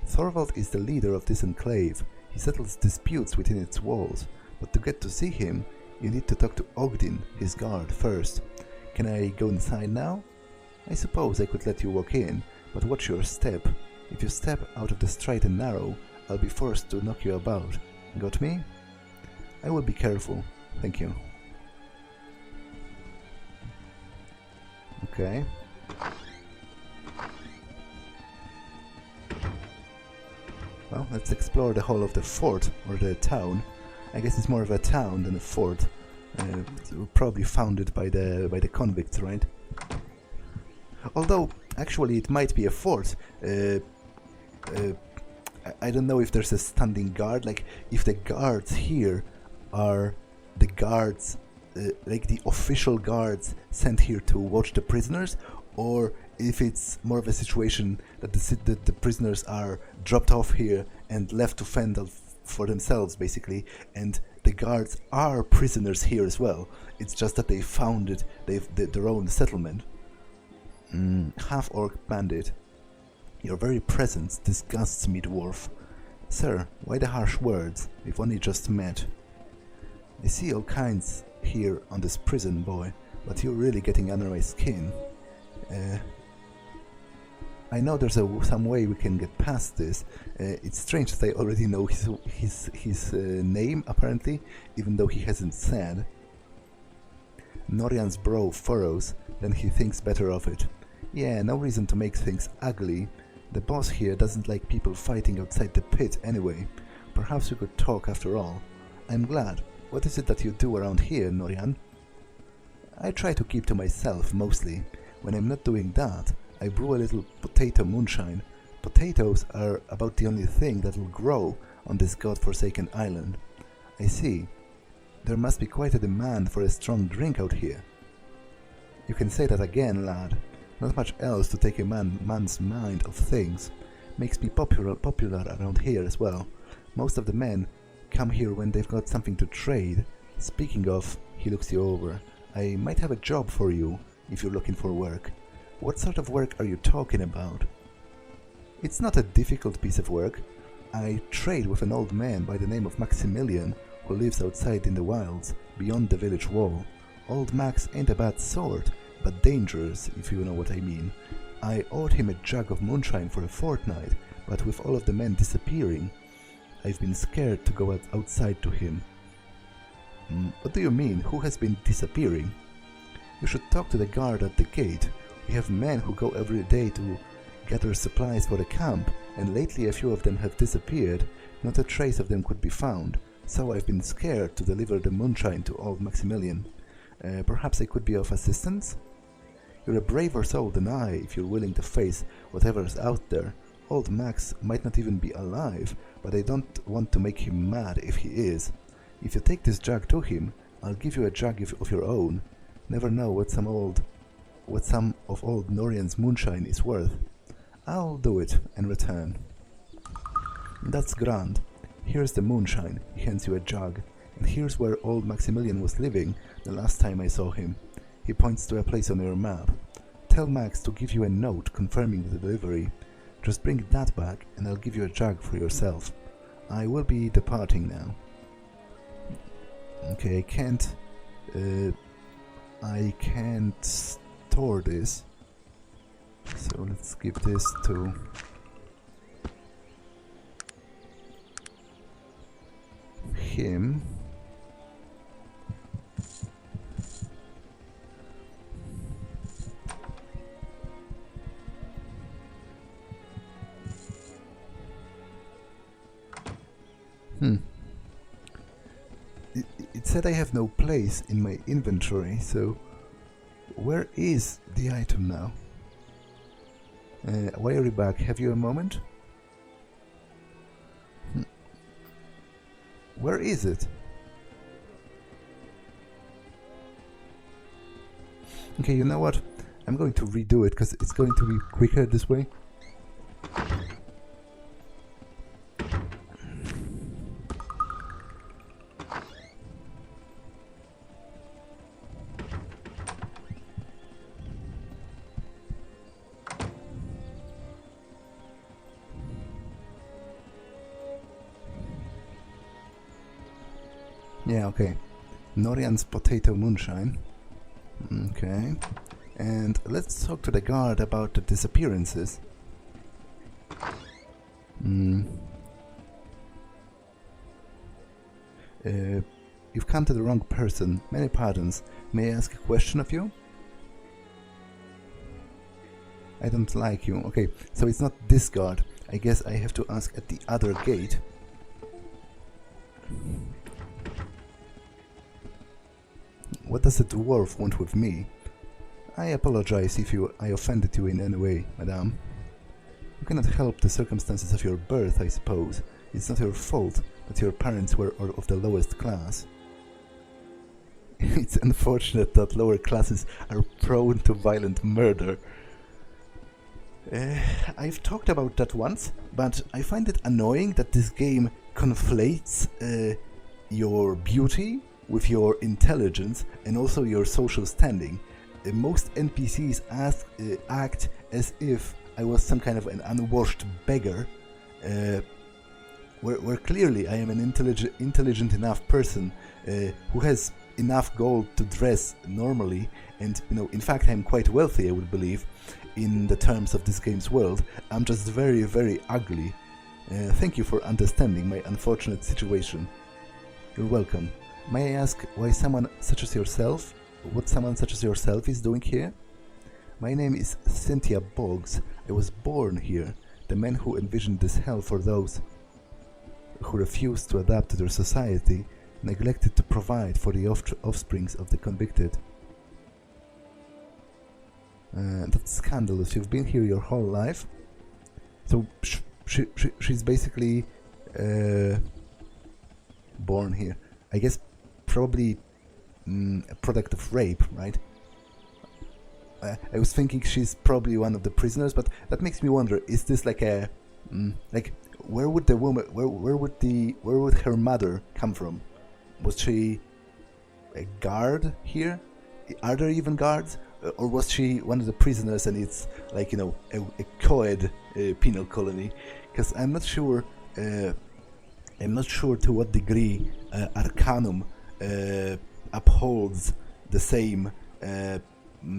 Thorvald is the leader of this enclave. He settles disputes within its walls, but to get to see him, you need to talk to Ogden, his guard, first. Can I go inside now? I suppose I could let you walk in, but watch your step. If you step out of the straight and narrow, I'll be forced to knock you about. Got me? I will be careful. Thank you. Okay. Well, let's explore the whole of the fort, or the town. I guess it's more of a town than a fort. Probably founded by the convicts, right? Although, actually, it might be a fort. I don't know if there's a standing guard. Like, if the guards here are the guards, like the official guards sent here to watch the prisoners, or if it's more of a situation that the prisoners are dropped off here and left to fend for themselves, basically, and the guards are prisoners here as well. It's just that they founded their own settlement. Half-orc bandit. Your very presence disgusts me, dwarf. Sir, why the harsh words? We've only just met. I see all kinds here on this prison, boy, but you're really getting under my skin. I know there's some way we can get past this. It's strange that I already know his name, apparently, even though he hasn't said. Norian's brow furrows, then he thinks better of it. Yeah, no reason to make things ugly. The boss here doesn't like people fighting outside the pit anyway. Perhaps we could talk after all. I'm glad. What is it that you do around here, Norian? I try to keep to myself, mostly. When I'm not doing that, I brew a little potato moonshine. Potatoes are about the only thing that will grow on this god-forsaken island. I see. There must be quite a demand for a strong drink out here. You can say that again, lad. Not much else to take a man's mind off things. Makes me popular around here as well. Most of the men come here when they've got something to trade. Speaking of, he looks you over. I might have a job for you if you're looking for work. What sort of work are you talking about? It's not a difficult piece of work. I trade with an old man by the name of Maximilian, who lives outside in the wilds, beyond the village wall. Old Max ain't a bad sort, but dangerous, if you know what I mean. I owed him a jug of moonshine for a fortnight, but with all of the men disappearing, I've been scared to go outside to him. What do you mean? Who has been disappearing? You should talk to the guard at the gate. We have men who go every day to gather supplies for the camp, and lately a few of them have disappeared. Not a trace of them could be found, so I've been scared to deliver the moonshine to old Maximilian. Perhaps I could be of assistance? You're a braver soul than I, if you're willing to face whatever's out there. Old Max might not even be alive, but I don't want to make him mad if he is. If you take this jug to him, I'll give you a jug of your own. Never know what some of old Norian's moonshine is worth. I'll do it and return. That's grand. Here's the moonshine. He hands you a jug. And here's where old Maximilian was living the last time I saw him. He points to a place on your map. Tell Max to give you a note confirming the delivery. Just bring that back and I'll give you a jug for yourself. I will be departing now. Okay, I can't store this. So let's give this to him. It said I have no place in my inventory, so where is the item now? Why are you back? Have you a moment? Where is it? Okay, you know what? I'm going to redo it because it's going to be quicker this way. Yeah, okay. Norian's potato moonshine. Okay. And let's talk to the guard about the disappearances. You've come to the wrong person. Many pardons. May I ask a question of you? I don't like you. Okay, so it's not this guard. I guess I have to ask at the other gate. What does a dwarf want with me? I apologize if I offended you in any way, madame. You cannot help the circumstances of your birth, I suppose. It's not your fault that your parents were of the lowest class. It's unfortunate that lower classes are prone to violent murder. I've talked about that once, but I find it annoying that this game conflates your beauty with your intelligence and also your social standing. Most NPCs act as if I was some kind of an unwashed beggar, where clearly I am an intelligent enough person who has enough gold to dress normally, and in fact I'm quite wealthy, I would believe, in the terms of this game's world. I'm just very, very ugly. Thank you for understanding my unfortunate situation. You're welcome. May I ask what someone such as yourself is doing here? My name is Cynthia Boggs. I was born here. the men who envisioned this hell for those who refused to adapt to their society neglected to provide for the offsprings of the convicted. That's scandalous. You've been here your whole life. So she's basically born here. I guess probably a product of rape, right? I was thinking she's probably one of the prisoners, but that makes me wonder: is this like a like where would the woman, where would her mother come from? Was she a guard here? Are there even guards? Or was she one of the prisoners and it's like, you know, a co-ed penal colony? Because I'm not sure to what degree Arcanum upholds the same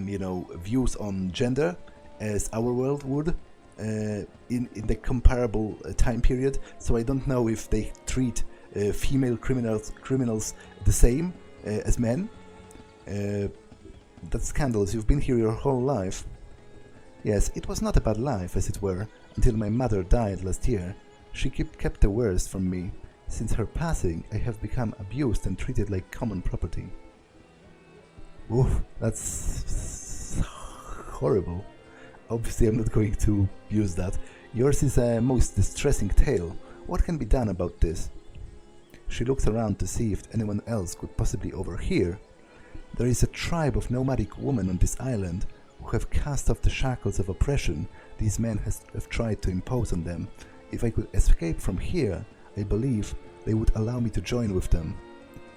you know, views on gender as our world would in the comparable time period. So I don't know if they treat female criminals the same as men. That's scandalous. You've been here your whole life. Yes, it was not a bad life, as it were, until my mother died last year. She kept the worst from me. Since her passing, I have become abused and treated like common property. Oof, that's horrible. Obviously, I'm not going to use that. Yours is a most distressing tale. What can be done about this? She looks around to see if anyone else could possibly overhear. There is a tribe of nomadic women on this island who have cast off the shackles of oppression these men have tried to impose on them. If I could escape from here, I believe they would allow me to join with them.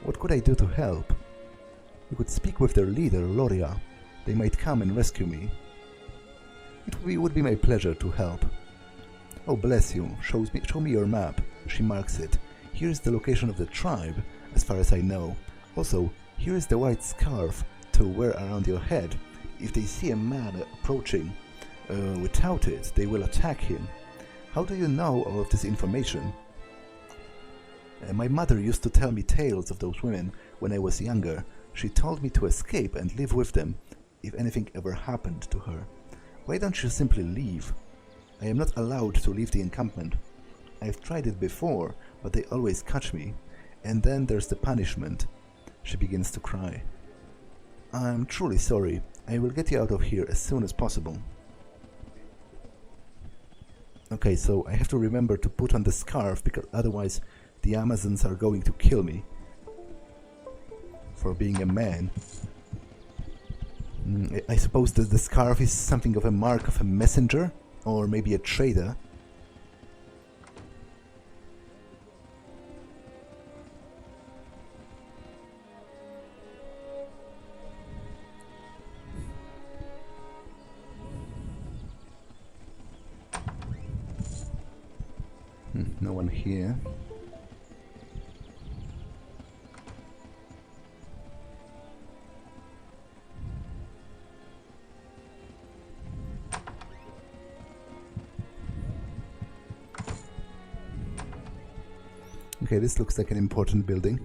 What could I do to help? You could speak with their leader, Warrrior. They might come and rescue me. It would be my pleasure to help. Oh, bless you. Show me your map. She marks it. Here is the location of the tribe, as far as I know. Also, here is the white scarf to wear around your head. If they see a man approaching without it, they will attack him. How do you know all of this information? My mother used to tell me tales of those women when I was younger. She told me to escape and live with them if anything ever happened to her. Why don't you simply leave? I am not allowed to leave the encampment. I've tried it before, but they always catch me. And then there's the punishment. She begins to cry. I'm truly sorry. I will get you out of here as soon as possible. Okay, so I have to remember to put on the scarf, because otherwise the Amazons are going to kill me for being a man. I suppose that the scarf is something of a mark of a messenger, or maybe a trader. No one here. Okay, this looks like an important building.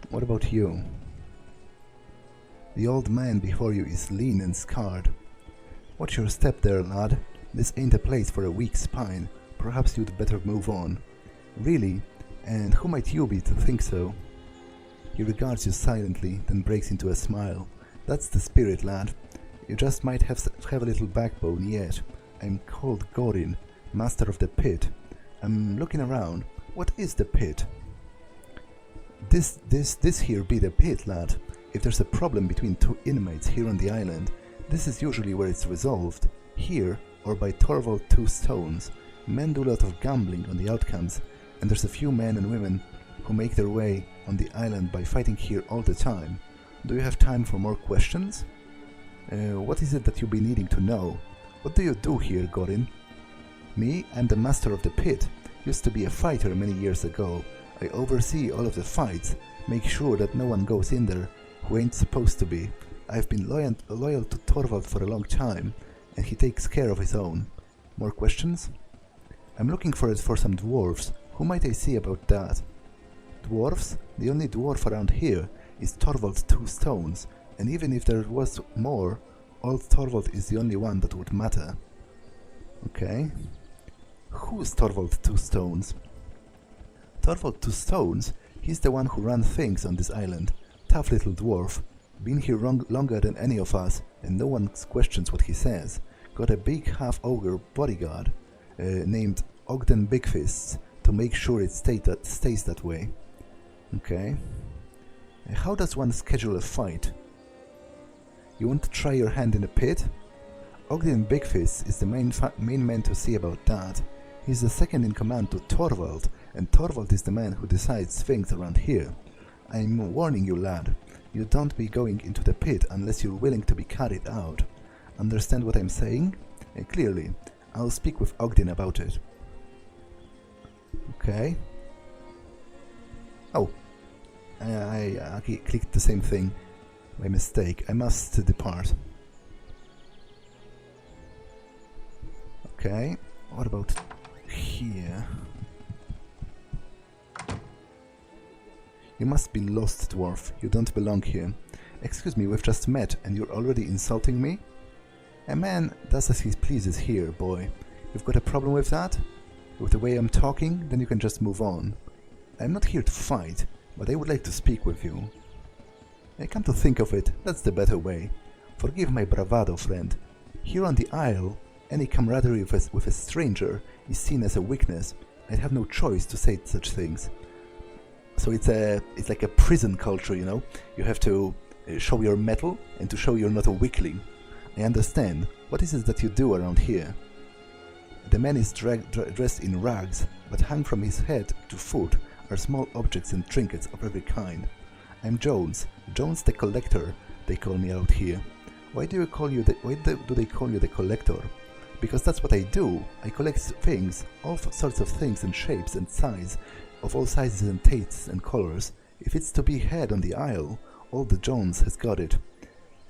What about you? The old man before you is lean and scarred. Watch your step there, lad. This ain't a place for a weak spine. Perhaps you'd better move on. Really? And who might you be to think so? He regards you silently, then breaks into a smile. That's the spirit, lad. You just might have a little backbone yet. I'm called Gorin, master of the pit. I'm looking around. What is the pit? This here be the pit, lad. If there's a problem between two inmates here on the island, this is usually where it's resolved. Here, or by Torvald Two Stones. Men do a lot of gambling on the outcomes, and there's a few men and women who make their way on the island by fighting here all the time. Do you have time for more questions? What is it that you'll be needing to know? What do you do here, Gorin? Me? I'm the master of the pit. Used to be a fighter many years ago. I oversee all of the fights, make sure that no one goes in there who ain't supposed to be. I've been loyal to Torvald for a long time, and he takes care of his own. More questions? I'm looking for some dwarves. Who might I see about that? Dwarves? The only dwarf around here is Torvald Two Stones. And even if there was more, old Torvald is the only one that would matter. Okay. Who's Torvald Two Stones? Torvald Two Stones, he's the one who ran things on this island. Tough little dwarf. Been here longer than any of us, and no one questions what he says. Got a big half-ogre bodyguard named Ogden Bigfists to make sure it stays that way. Okay. How does one schedule a fight? You want to try your hand in a pit? Ogden Bigfists is the main man to see about that. He's the second in command to Torvald, and Torvald is the man who decides things around here. I'm warning you, lad. You don't be going into the pit unless you're willing to be carried out. Understand what I'm saying? Clearly. I'll speak with Ogden about it. Okay. Oh. I clicked the same thing by mistake. I must depart. Okay. What about here? You must be lost, dwarf. You don't belong here. Excuse me, we've just met and you're already insulting me? A man does as he pleases here, boy. You've got a problem with that? With the way I'm talking? Then you can just move on. I'm not here to fight, but I would like to speak with you. I come to think of it, that's the better way. Forgive my bravado, friend. Here on the Isle, any camaraderie with a stranger is seen as a weakness. I'd have no choice to say such things. So it's like a prison culture, you know? You have to show your mettle and to show you're not a weakling. I understand. What is it that you do around here? The man is dressed in rags, but hung from his head to foot are small objects and trinkets of every kind. I'm Jones the Collector, they call me out here. Why do they call you the Collector? Because that's what I do. I collect things, all sorts of things and shapes and size, of all sizes and tastes and colors. If it's to be had on the Isle, old the Jones has got it.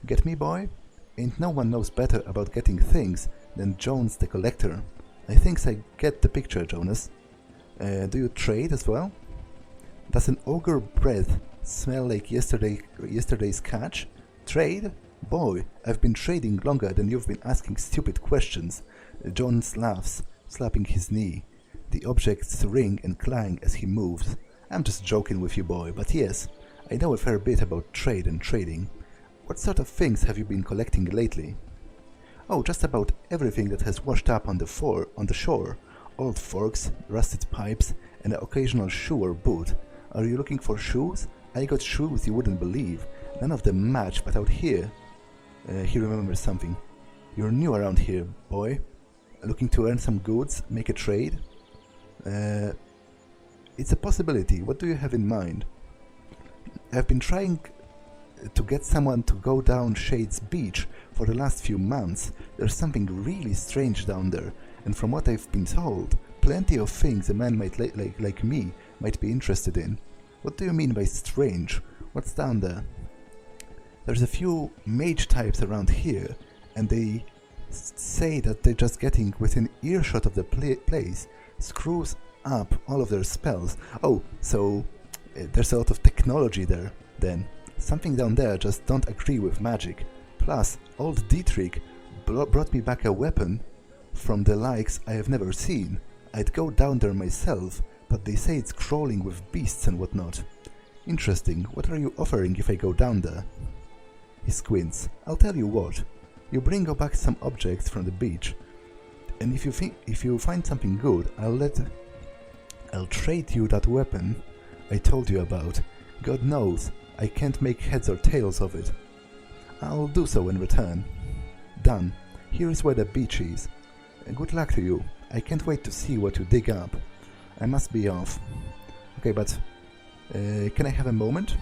Get me, boy? Ain't no one knows better about getting things than Jones the Collector. I think I get the picture, Jonas. Do you trade as well? Does an ogre breath smell like yesterday's catch? Trade? Boy, I've been trading longer than you've been asking stupid questions. Jones laughs, slapping his knee. The objects ring and clang as he moves. I'm just joking with you, boy, but yes, I know a fair bit about trade and trading. What sort of things have you been collecting lately? Oh, just about everything that has washed up on the shore. Old forks, rusted pipes, and an occasional shoe or boot. Are you looking for shoes? I got shoes you wouldn't believe. None of them match, but out here... he remembers something. You're new around here, boy. Looking to earn some goods, make a trade? It's a possibility. What do you have in mind? I've been trying to get someone to go down Shade's Beach for the last few months. There's something really strange down there, and from what I've been told, plenty of things a man might like me might be interested in. What do you mean by strange? What's down there? There's a few mage types around here, and they say that they're just getting within earshot of the place screws up all of their spells. Oh, so there's a lot of technology there, then. Something down there just don't agree with magic. Plus, old Dietrich brought me back a weapon from the likes I have never seen. I'd go down there myself, but they say it's crawling with beasts and whatnot. Interesting. What are you offering if I go down there? He squints. I'll tell you what. You bring back some objects from the beach, and if you find something good, I'll trade you that weapon I told you about. God knows, I can't make heads or tails of it. I'll do so in return. Done. Here is where the beach is. Good luck to you. I can't wait to see what you dig up. I must be off. Okay, but can I have a moment?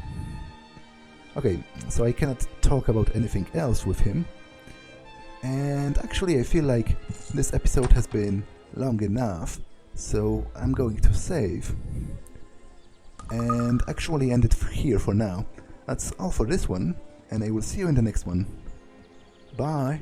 Okay, so I cannot talk about anything else with him. And actually I feel like this episode has been long enough, so I'm going to save and actually end it here for now. That's all for this one, and I will see you in the next one. Bye!